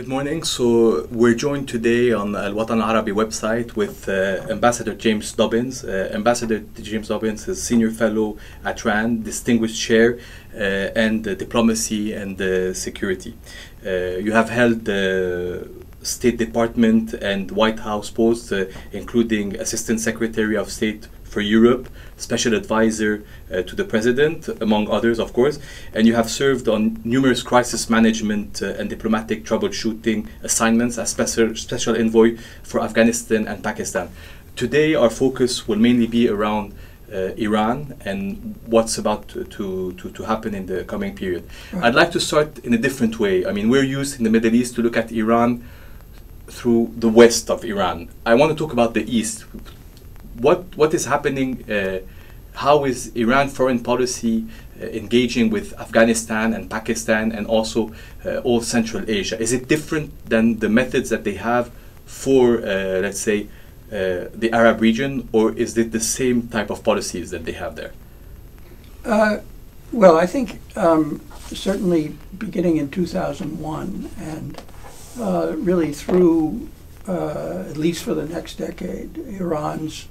Good morning. So we're joined today on الوطن العربي website with Ambassador James Dobbins. Ambassador James Dobbins is Senior Fellow at RAND, Distinguished Chair and Diplomacy and Security. You have held State Department and White House posts, including Assistant Secretary of State for Europe, Special Advisor to the President, among others, of course, and you have served on numerous crisis management and diplomatic troubleshooting assignments as Special Envoy for Afghanistan and Pakistan. Today, our focus will mainly be around Iran and what's about to happen in the coming period. Right. I'd like to start in a different way. I mean, we're used in the Middle East to look at Iran through the west of Iran. I want to talk about the east. What is happening? How is Iran foreign policy engaging with Afghanistan and Pakistan and also all Central Asia? Is it different than the methods that they have for, let's say, the Arab region, or is it the same type of policies that they have there? Well, I think certainly beginning in 2001 and really through at least for the next decade, Iran's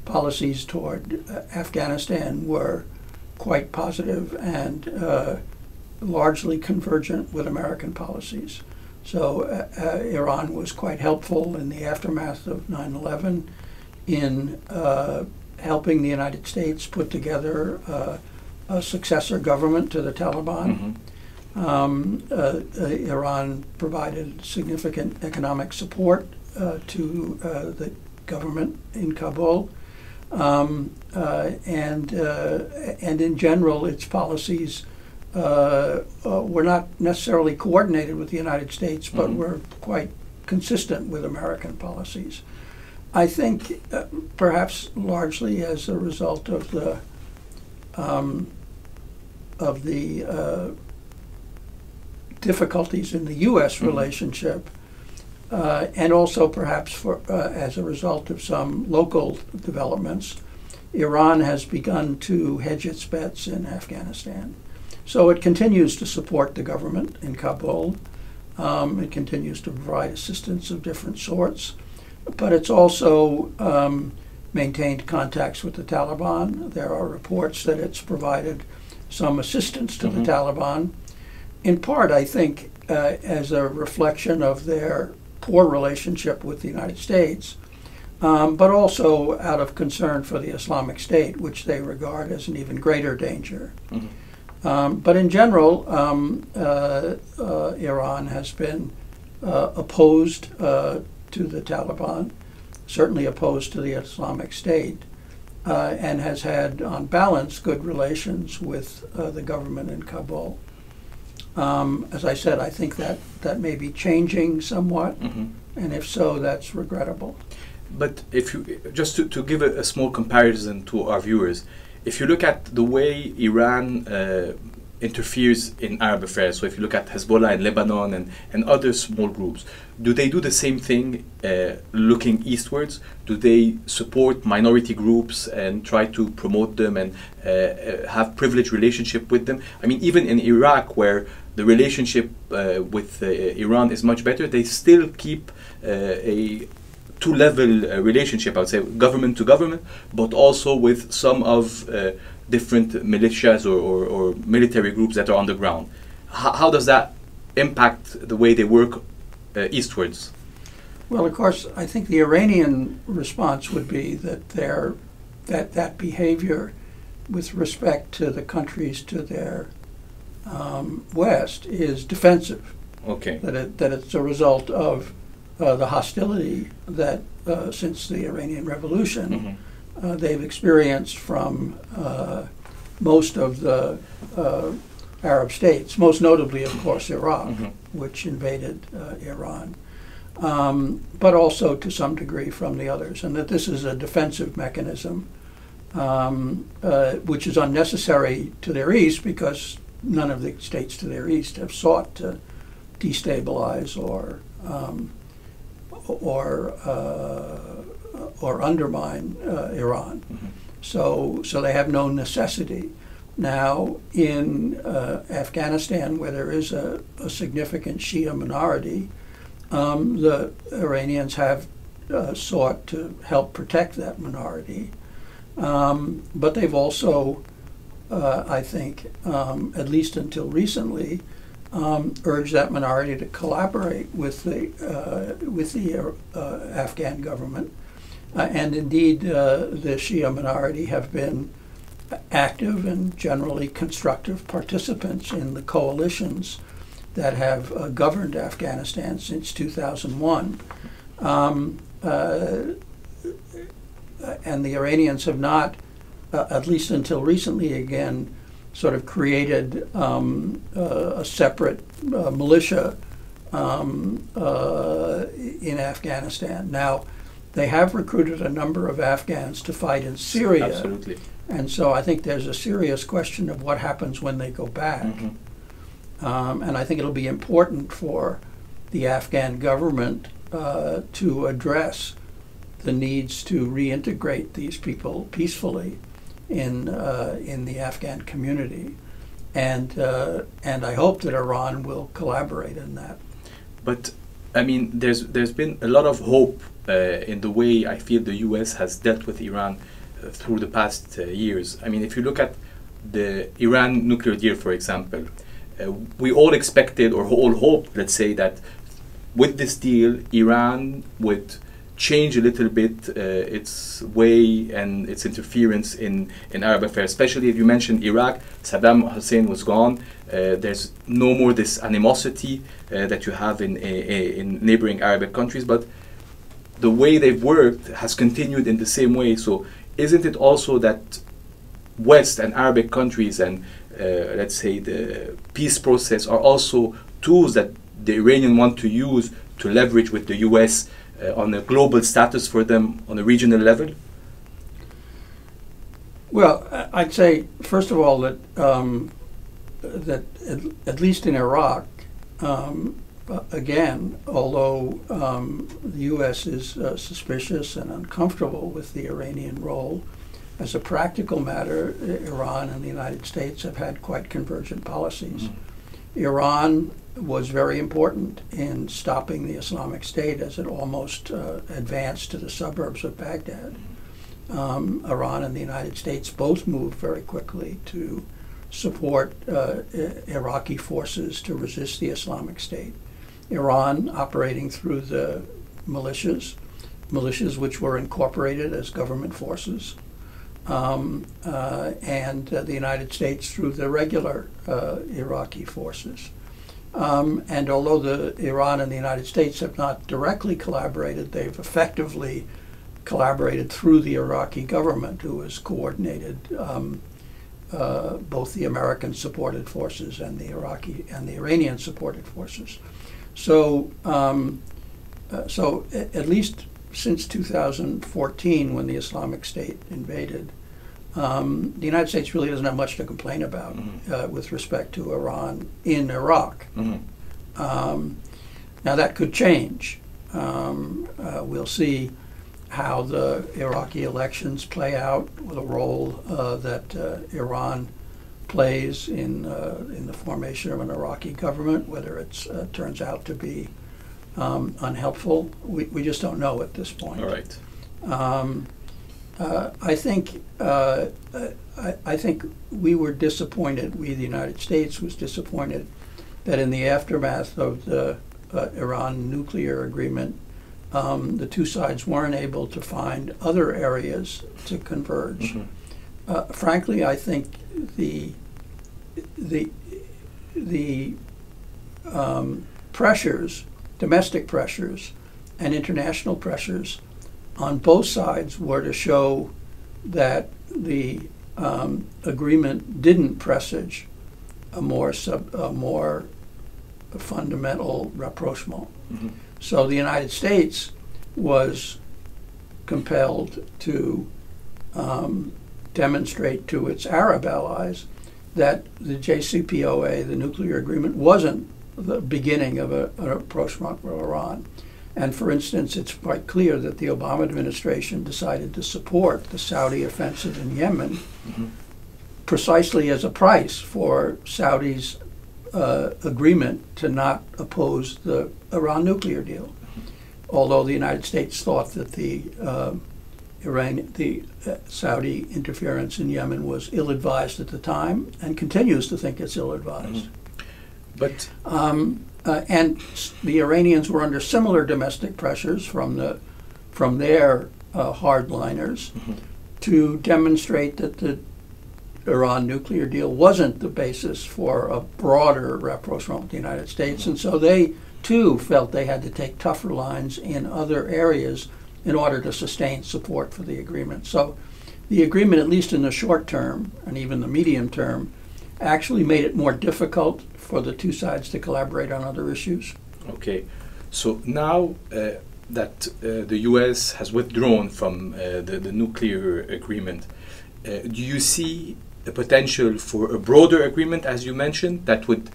policies toward Afghanistan were quite positive and largely convergent with American policies. So Iran was quite helpful in the aftermath of 9/11 in helping the United States put together a successor government to the Taliban. Mm-hmm. Iran provided significant economic support to the government in Kabul. And in general, its policies were not necessarily coordinated with the United States, but mm-hmm. were quite consistent with American policies. I think perhaps largely as a result of the difficulties in the U.S. Mm-hmm. relationship. And also perhaps as a result of some local developments, Iran has begun to hedge its bets in Afghanistan. So it continues to support the government in Kabul. It continues to provide assistance of different sorts. But it's also maintained contacts with the Taliban. There are reports that it's provided some assistance to mm-hmm. the Taliban, in part, I think, as a reflection of their poor relationship with the United States, but also out of concern for the Islamic State, which they regard as an even greater danger. Mm-hmm. But in general, Iran has been opposed to the Taliban, certainly opposed to the Islamic State, and has had, on balance, good relations with the government in Kabul. As I said, I think that may be changing somewhat, mm-hmm. and if so, that's regrettable. But if you just to give a small comparison to our viewers, if you look at the way Iran interferes in Arab affairs, so if you look at Hezbollah in Lebanon and other small groups, do they do the same thing looking eastwards? Do they support minority groups and try to promote them and have privileged relationship with them? I mean, even in Iraq, where the relationship with Iran is much better, they still keep a two-level relationship, I would say, government to government, but also with some of different militias or military groups that are on the ground. How does that impact the way they work eastwards? Well, of course, I think the Iranian response would be that that behavior with respect to the countries to their west is defensive. Okay. That it's a result of the hostility that since the Iranian Revolution mm-hmm. They've experienced from most of the Arab states, most notably, of course, Iraq, mm-hmm. which invaded Iran, but also to some degree from the others, and that this is a defensive mechanism which is unnecessary to their east because none of the states to their east have sought to destabilize or undermine Iran. Mm-hmm. So they have no necessity. Now, in Afghanistan, where there is a significant Shia minority, the Iranians have sought to help protect that minority. But they've also, I think, at least until recently, urged that minority to collaborate with the Afghan government. And indeed, the Shia minority have been active and generally constructive participants in the coalitions that have governed Afghanistan since 2001. And the Iranians have not, at least until recently again, sort of created a separate militia in Afghanistan. Now, they have recruited a number of Afghans to fight in Syria. Absolutely. And so I think there's a serious question of what happens when they go back. And I think it'll be important for the Afghan government to address the needs to reintegrate these people peacefully in the Afghan community, and I hope that Iran will collaborate in that. But I mean, there's been a lot of hope in the way I feel the U.S. has dealt with Iran through the past years. I mean, if you look at the Iran nuclear deal, for example, we all expected or all hoped, let's say, that with this deal, Iran would change a little bit its way and its interference in Arab affairs. Especially if you mentioned Iraq, Saddam Hussein was gone. There's no more this animosity that you have in neighboring Arabic countries. But the way they've worked has continued in the same way. So isn't it also that West and Arabic countries and let's say the peace process are also tools that the Iranians want to use to leverage with the U.S. On a global status for them on a regional level? Well, I'd say first of all that that at least in Iraq, again, although the U.S. is suspicious and uncomfortable with the Iranian role, as a practical matter, Iran and the United States have had quite convergent policies. Iran was very important in stopping the Islamic State as it almost advanced to the suburbs of Baghdad. Iran and the United States both moved very quickly to support Iraqi forces to resist the Islamic State. Iran operating through the militias which were incorporated as government forces, and the United States through the regular Iraqi forces. And although Iran and the United States have not directly collaborated, they've effectively collaborated through the Iraqi government, who has coordinated both the American-supported forces and the Iraqi and the Iranian-supported forces. So, so at least since 2014, when the Islamic State invaded, the United States really doesn't have much to complain about with respect to Iran in Iraq. Now that could change. We'll see how the Iraqi elections play out, the role that Iran plays in the formation of an Iraqi government, whether it turns out to be unhelpful. We just don't know at this point. All right. I think we were disappointed. We, the United States, was disappointed that in the aftermath of the Iran nuclear agreement, the two sides weren't able to find other areas to converge. Frankly, I think the pressures, domestic pressures, and international pressures on both sides were to show that the agreement didn't presage a more fundamental rapprochement. So the United States was compelled to demonstrate to its Arab allies that the JCPOA, the nuclear agreement, wasn't the beginning of an rapprochement with Iran. And for instance, it's quite clear that the Obama administration decided to support the Saudi offensive in Yemen precisely as a price for Saudi's agreement to not oppose the Iran nuclear deal, although the United States thought that the Saudi interference in Yemen was ill-advised at the time and continues to think it's ill-advised. But and the Iranians were under similar domestic pressures from their hardliners to demonstrate that the Iran nuclear deal wasn't the basis for a broader rapprochement with the United States, and so they too felt they had to take tougher lines in other areas in order to sustain support for the agreement. So the agreement, at least in the short term and even the medium term, actually made it more difficult for the two sides to collaborate on other issues. Okay, so now that the U.S. has withdrawn from the nuclear agreement, do you see the potential for a broader agreement, as you mentioned, that would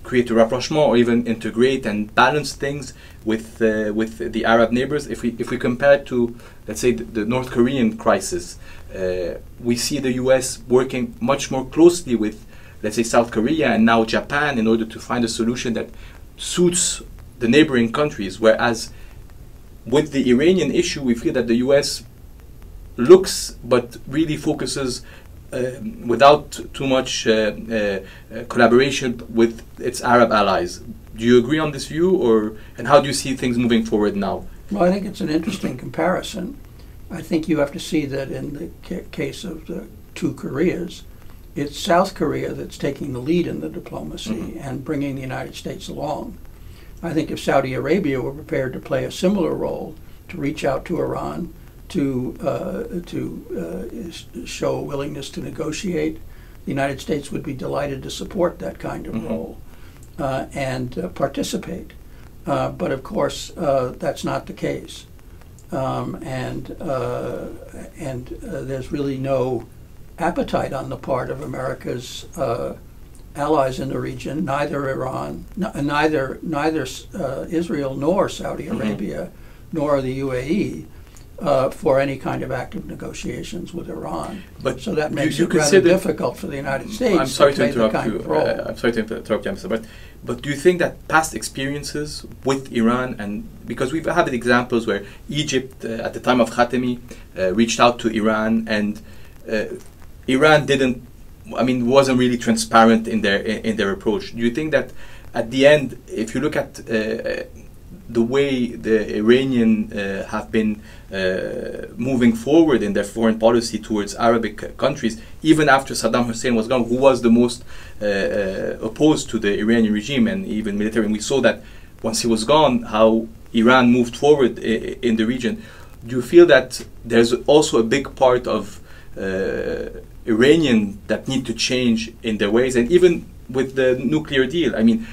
create a rapprochement or even integrate and balance things with the Arab neighbors? If we compare it to, let's say, the North Korean crisis, we see the U.S. working much more closely with, let's say, South Korea and now Japan in order to find a solution that suits the neighboring countries, whereas with the Iranian issue, we feel that the U.S. looks but really focuses without too much collaboration with its Arab allies. Do you agree on this view, and how do you see things moving forward now? Well, I think it's an interesting comparison. I think you have to see that in the case of the two Koreas, it's South Korea that's taking the lead in the diplomacy and bringing the United States along. I think if Saudi Arabia were prepared to play a similar role, to reach out to Iran, to show a willingness to negotiate, the United States would be delighted to support that kind of role and participate. But of course, that's not the case, and there's really no appetite on the part of America's allies in the region, neither Israel nor Saudi Arabia nor the UAE. For any kind of active negotiations with Iran. But so that makes it rather difficult for the United States I'm sorry to play interrupt the kind you. of role. I'm sorry to interrupt you, Mr. But do you think that past experiences with Iran, and because we've had examples where Egypt at the time of Khatami reached out to Iran, and Iran wasn't really transparent in their approach. Do you think that at the end, if you look at the way the Iranian have been moving forward in their foreign policy towards Arabic countries, even after Saddam Hussein was gone, who was the most opposed to the Iranian regime and even military, and we saw that once he was gone, how Iran moved forward in the region. Do you feel that there's also a big part of Iranian that need to change in their ways, and even with the nuclear deal? I mean,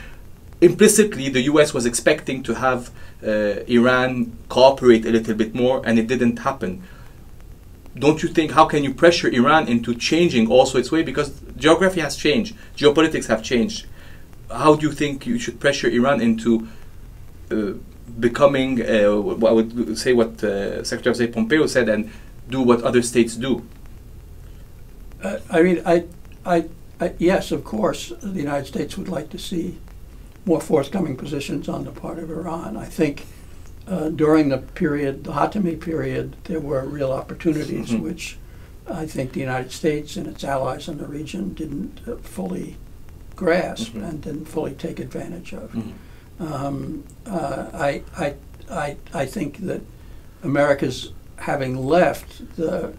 implicitly, the U.S. was expecting to have Iran cooperate a little bit more, and it didn't happen. Don't you think, how can you pressure Iran into changing also its way? Because geography has changed, geopolitics have changed. How do you think you should pressure Iran into becoming, I would say what Secretary of State Pompeo said, and do what other states do? Yes, of course, the United States would like to see more forthcoming positions on the part of Iran. I think during the Khatami period, there were real opportunities which I think the United States and its allies in the region didn't fully grasp and didn't fully take advantage of. I think that America's having left the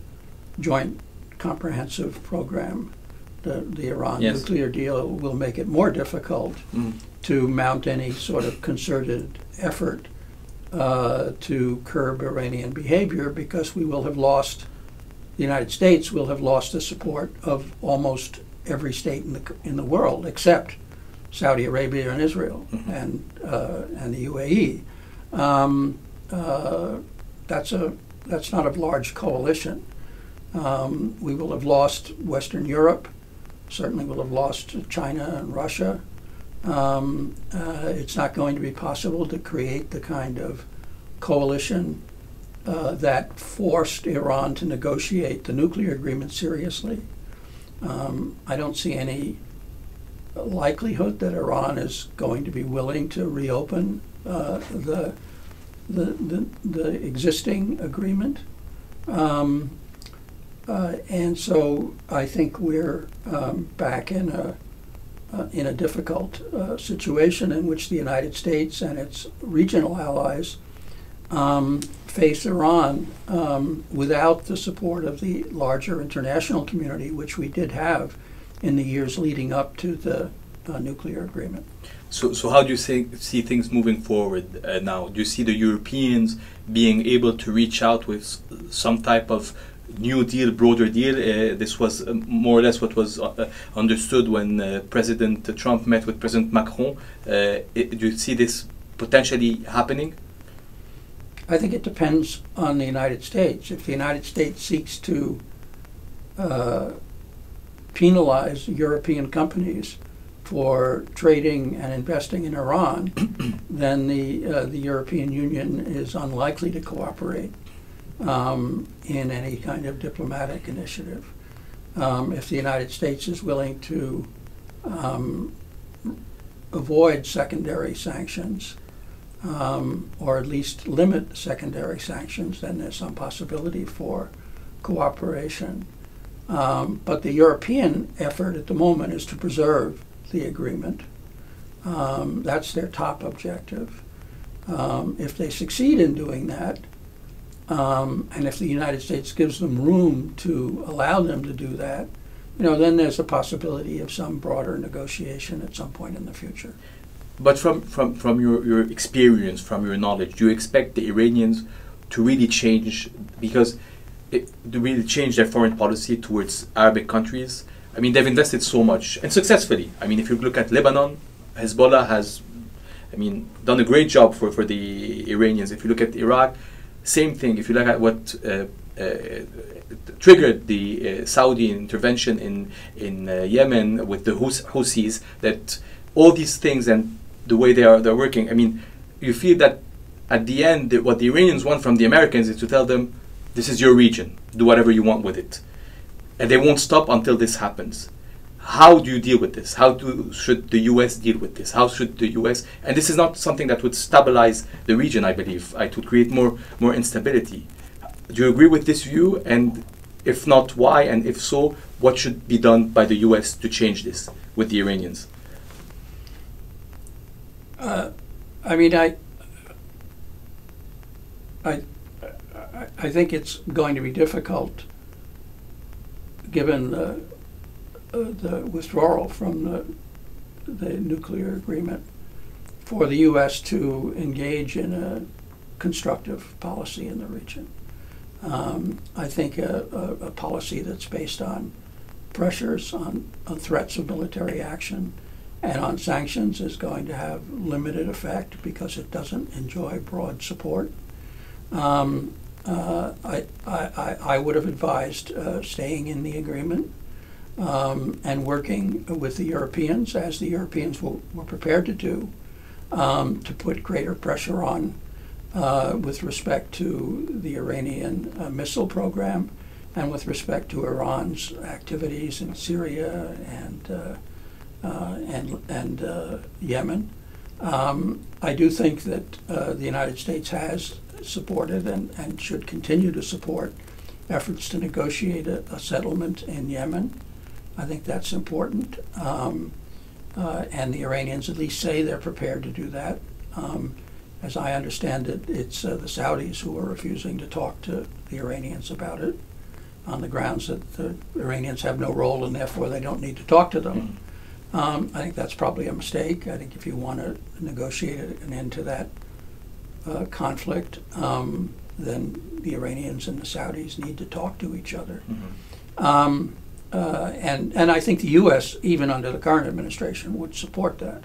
Joint Comprehensive Program, the Iran nuclear deal, will make it more difficult to mount any sort of concerted effort to curb Iranian behavior, because we will have lost, the United States will have lost the support of almost every state in the world except Saudi Arabia and Israel and the UAE. That's not a large coalition. We will have lost Western Europe, certainly will have lost China and Russia. It's not going to be possible to create the kind of coalition that forced Iran to negotiate the nuclear agreement seriously. I don't see any likelihood that Iran is going to be willing to reopen the existing agreement. And so I think we're back in a difficult situation in which the United States and its regional allies face Iran without the support of the larger international community, which we did have in the years leading up to the nuclear agreement. So how do you see things moving forward now? Do you see the Europeans being able to reach out with some type of new deal, broader deal? This was more or less what was understood when President Trump met with President Macron. Do you see this potentially happening? I think it depends on the United States. If the United States seeks to penalize European companies for trading and investing in Iran, then the European Union is unlikely to cooperate in any kind of diplomatic initiative. If the United States is willing to avoid secondary sanctions, or at least limit secondary sanctions, then there's some possibility for cooperation. But the European effort at the moment is to preserve the agreement. That's their top objective. If they succeed in doing that, and if the United States gives them room to allow them to do that, then there's a possibility of some broader negotiation at some point in the future. But from your experience, from your knowledge, do you expect the Iranians to really change, to really change their foreign policy towards Arabic countries? I mean, they've invested so much, and successfully. I mean, if you look at Lebanon, Hezbollah has, done a great job for the Iranians. If you look at Iraq, same thing. If you look at what triggered the Saudi intervention in Yemen with the Houthis, that all these things and the way they're working, you feel that at the end, what the Iranians want from the Americans is to tell them, this is your region, do whatever you want with it. And they won't stop until this happens. How do you deal with this? Should the US deal with this? How should the US, and this is not something that would stabilize the region, I believe. It would create more instability. Do you agree with this view? And if not, why? And if so, what should be done by the US to change this with the Iranians? I think it's going to be difficult, given the withdrawal from the nuclear agreement, for the U.S. to engage in a constructive policy in the region. I think a policy that's based on pressures, on threats of military action, and on sanctions is going to have limited effect because it doesn't enjoy broad support. I would have advised staying in the agreement and working with the Europeans, as the Europeans were prepared to do, to put greater pressure on with respect to the Iranian missile program and with respect to Iran's activities in Syria and Yemen. I do think that the United States has supported and should continue to support efforts to negotiate a settlement in Yemen. I think that's important. And the Iranians at least say they're prepared to do that. As I understand it, it's the Saudis who are refusing to talk to the Iranians about it on the grounds that the Iranians have no role and therefore they don't need to talk to them. I think that's probably a mistake. I think if you want to negotiate an end to that conflict, then the Iranians and the Saudis need to talk to each other. And I think the U.S., even under the current administration, would support that.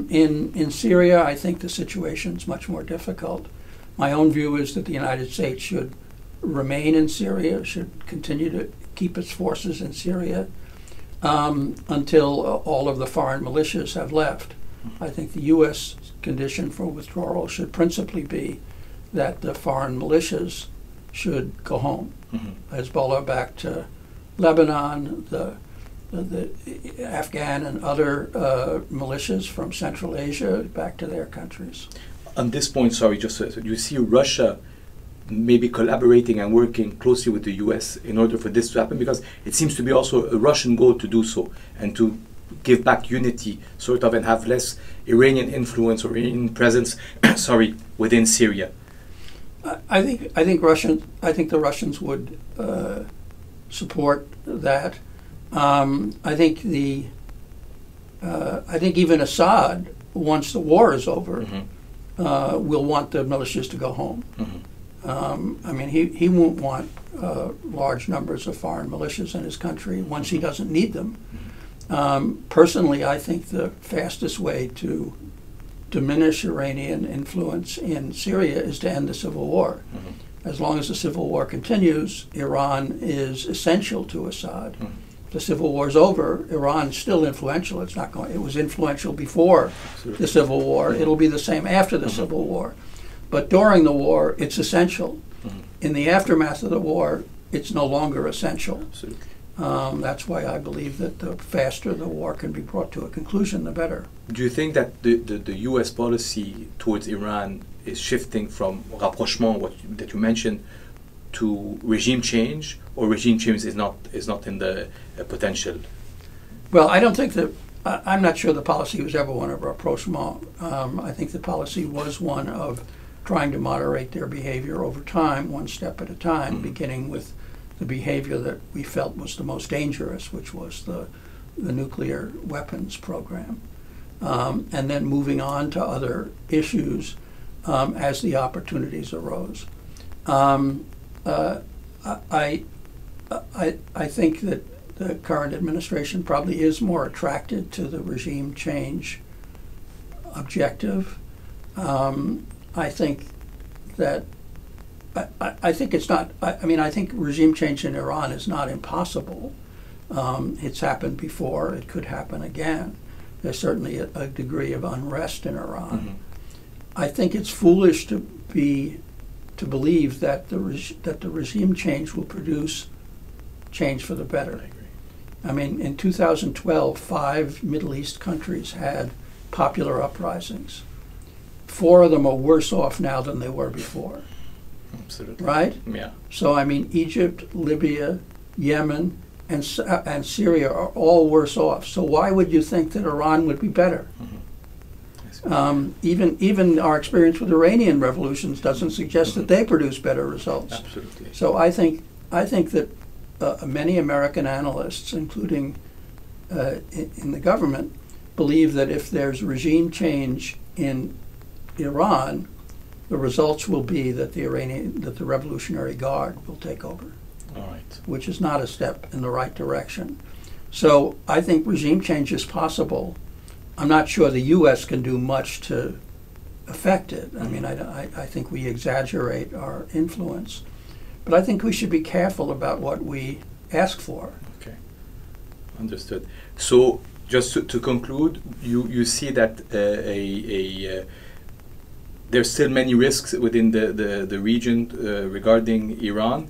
In Syria, I think the situation is much more difficult. My own view is that the United States should remain in Syria, should continue to keep its forces in Syria until all of the foreign militias have left. I think the U.S. condition for withdrawal should principally be that the foreign militias should go home. Hezbollah back to Lebanon, the the Afghan and other militias from Central Asia back to their countries. On this point, sorry, just so you see Russia maybe collaborating and working closely with the US in order for this to happen, because it seems to be also a Russian goal to do so and to give back unity, sort of, and have less Iranian influence or Iranian presence, sorry, within Syria. I think the Russians would support that. I think even Assad, once the war is over, will want the militias to go home. I mean, he won't want large numbers of foreign militias in his country once he doesn't need them. Personally, I think the fastest way to diminish Iranian influence in Syria is to end the civil war. As long as the civil war continues, Iran is essential to Assad. If the civil war is over, Iran is still influential. It's not going. It was influential before the civil war. It'll be the same after the civil war. But during the war, it's essential. In the aftermath of the war, it's no longer essential. That's why I believe that the faster the war can be brought to a conclusion, the better. Do you think that the U.S. policy towards Iran is shifting from rapprochement, that you mentioned, to regime change, or regime change is not in the potential? Well, I don't think that. I'm not sure the policy was ever one of rapprochement. I think the policy was one of trying to moderate their behavior over time, one step at a time, beginning with the behavior that we felt was the most dangerous, which was the nuclear weapons program, and then moving on to other issues as the opportunities arose. I think that the current administration probably is more attracted to the regime change objective. I think that I think it's not. I mean, I think regime change in Iran is not impossible. It's happened before. It could happen again. There's certainly a degree of unrest in Iran. I think it's foolish to believe that the regime change will produce change for the better. I agree. I mean, in 2012, 5 Middle East countries had popular uprisings. 4 of them are worse off now than they were before. Absolutely. Right? Yeah. So, I mean, Egypt, Libya, Yemen, and Syria are all worse off. So why would you think that Iran would be better? Even our experience with Iranian revolutions doesn't suggest that they produce better results. Absolutely. So I think that many American analysts, including in the government, believe that if there's regime change in Iran, the results will be that the Revolutionary Guard will take over. All right. Which is not a step in the right direction. So I think regime change is possible. I'm not sure the U.S. can do much to affect it. I mean, I think we exaggerate our influence. But I think we should be careful about what we ask for. Okay. Understood. So just to conclude, you see that there's still many risks within the region regarding Iran.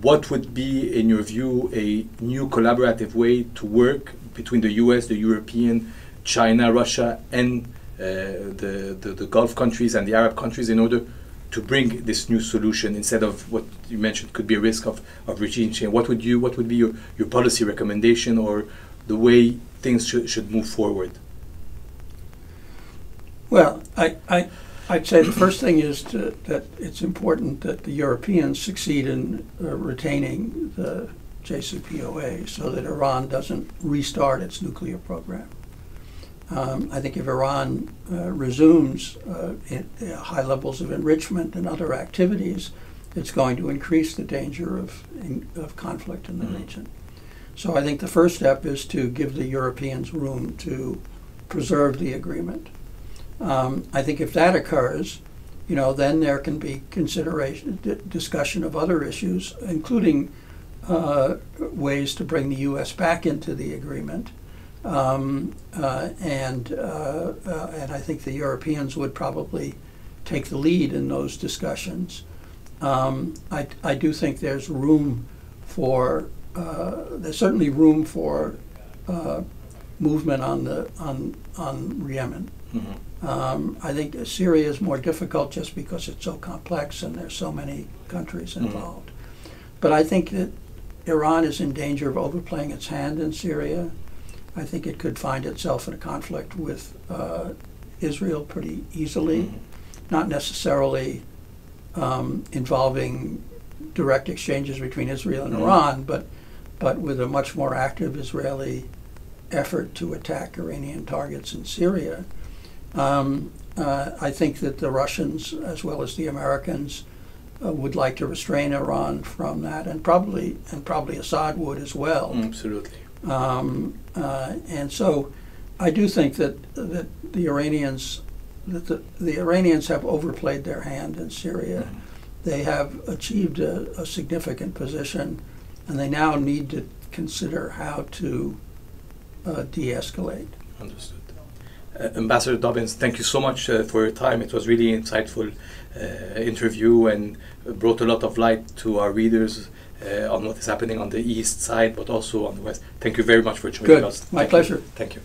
What would be, in your view, a new collaborative way to work between the U.S., the European, China, Russia, and the Gulf countries and the Arab countries in order to bring this new solution instead of what you mentioned could be a risk of regime change? What would be your policy recommendation or the way things should move forward? Well, I'd say the first thing is that it's important that the Europeans succeed in retaining the JCPOA so that Iran doesn't restart its nuclear program. I think if Iran resumes high levels of enrichment and other activities, it's going to increase the danger of conflict in the region. So I think the first step is to give the Europeans room to preserve the agreement. I think if that occurs, then there can be discussion of other issues, including ways to bring the U.S. back into the agreement. And I think the Europeans would probably take the lead in those discussions. I do think there's room for there's certainly room for movement on Yemen. I think Syria is more difficult just because it's so complex and there's so many countries involved. But I think that Iran is in danger of overplaying its hand in Syria. I think it could find itself in a conflict with Israel pretty easily, not necessarily involving direct exchanges between Israel and Iran, but with a much more active Israeli effort to attack Iranian targets in Syria. I think that the Russians, as well as the Americans, would like to restrain Iran from that, and probably Assad would as well. Absolutely. And so, I do think that the Iranians have overplayed their hand in Syria. They have achieved a significant position, and they now need to consider how to de-escalate. Understood. Ambassador Dobbins, thank you so much for your time. It was really insightful interview and brought a lot of light to our readers on what is happening on the east side, but also on the west. Thank you very much for joining us. My pleasure. Thank you.